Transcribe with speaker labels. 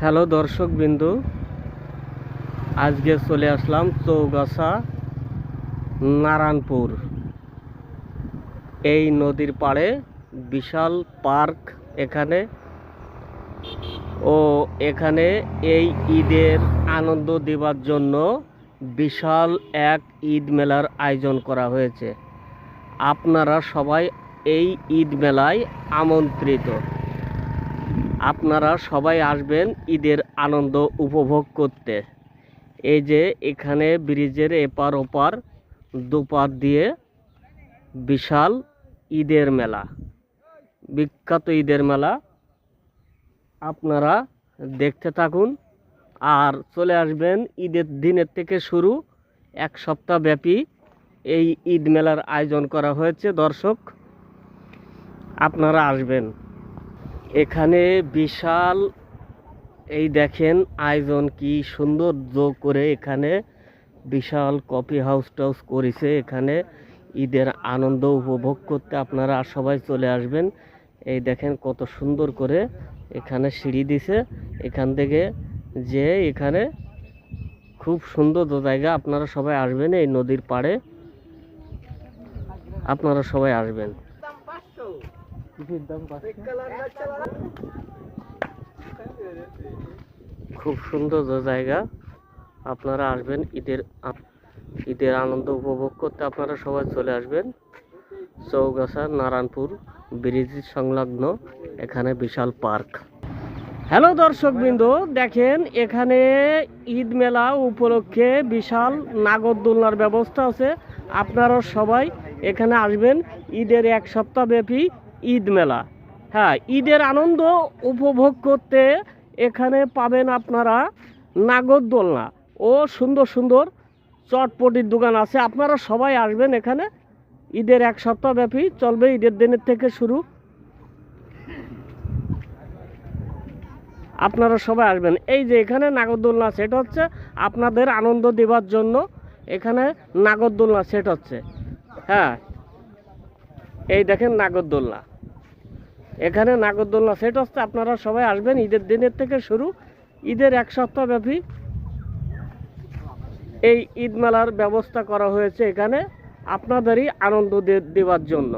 Speaker 1: Hello দর্শক বিন্দু, আজকে চলে আসলাম চৌগাছা নারায়ণপুর। এই নদীর পাড়ে বিশাল পার্ক এখানে এই ঈদের আনন্দ দেওয়ার জন্য বিশাল এক ঈদ মেলার আয়োজন করা হয়েছে। আপনারা সবাই এই ঈদ মেলায় আমন্ত্রিত। আপনারা সবাই আসবেন ঈদের আনন্দ উপভোগ করতে। এই যে এখানে ব্রিজের এপার ওপার দুপার দিয়ে বিশাল ঈদের মেলা, বিখ্যাত ঈদের মেলা। আপনারা দেখতে থাকুন আর চলে আসবেন। ঈদের দিনের থেকে শুরু, এক সপ্তাহ ব্যাপী এই ঈদ মেলার আয়োজন করা হয়েছে। দর্শক, আপনারা আসবেন। এখানে বিশাল এই দেখেন আয়োজন কি সুন্দর করে এখানে বিশাল কফি হাউস টাউস করেছে। এখানে ঈদের আনন্দ উপভোগ করতে আপনারা সবাই চলে আসবেন। এই দেখেন কত সুন্দর করে এখানে সিঁড়ি দিছে। এখান থেকে যে এখানে খুব সুন্দর জায়গা। আপনারা সবাই আসবেন এই নদীর পাড়ে, আপনারা সবাই আসবেন। খুব সুন্দর জায়গা, আপনারা আসবেন ঈদের আনন্দ উপভোগ করতে। আপনারা সবাই চলে আসবেন চৌগাছা নারায়ণপুর ব্রিজ সংলগ্ন এখানে বিশাল পার্ক। হ্যালো দর্শক বিন্দু, দেখেন এখানে ঈদ মেলা উপলক্ষে বিশাল নাগরদোলনার ব্যবস্থা আছে। আপনারা সবাই এখানে আসবেন। ঈদের এক সপ্তাহ ব্যাপী ঈদ মেলা। হ্যাঁ, ঈদের আনন্দ উপভোগ করতে এখানে পাবেন আপনারা নাগরদোলনা ও সুন্দর সুন্দর চটপটির দোকান আছে। আপনারা সবাই আসবেন এখানে। ঈদের এক সপ্তাহ ব্যাপী চলবে, ঈদের দিনের থেকে শুরু। আপনারা সবাই আসবেন। এই যে এখানে নাগরদোলনা সেট হচ্ছে আপনাদের আনন্দ দেওয়ার জন্য। এখানে নাগরদোলনা সেট হচ্ছে। হ্যাঁ, এই দেখেন নাগরদোলনা, এখানে নাগরদোলনা সেট হচ্ছে। আপনারা সবাই আসবেন। ঈদের দিনের থেকে শুরু, ঈদের এক সপ্তাহ ব্যাপী এই ঈদ মেলার ব্যবস্থা করা হয়েছে এখানে আপনাদেরই আনন্দ দেওয়ার জন্য।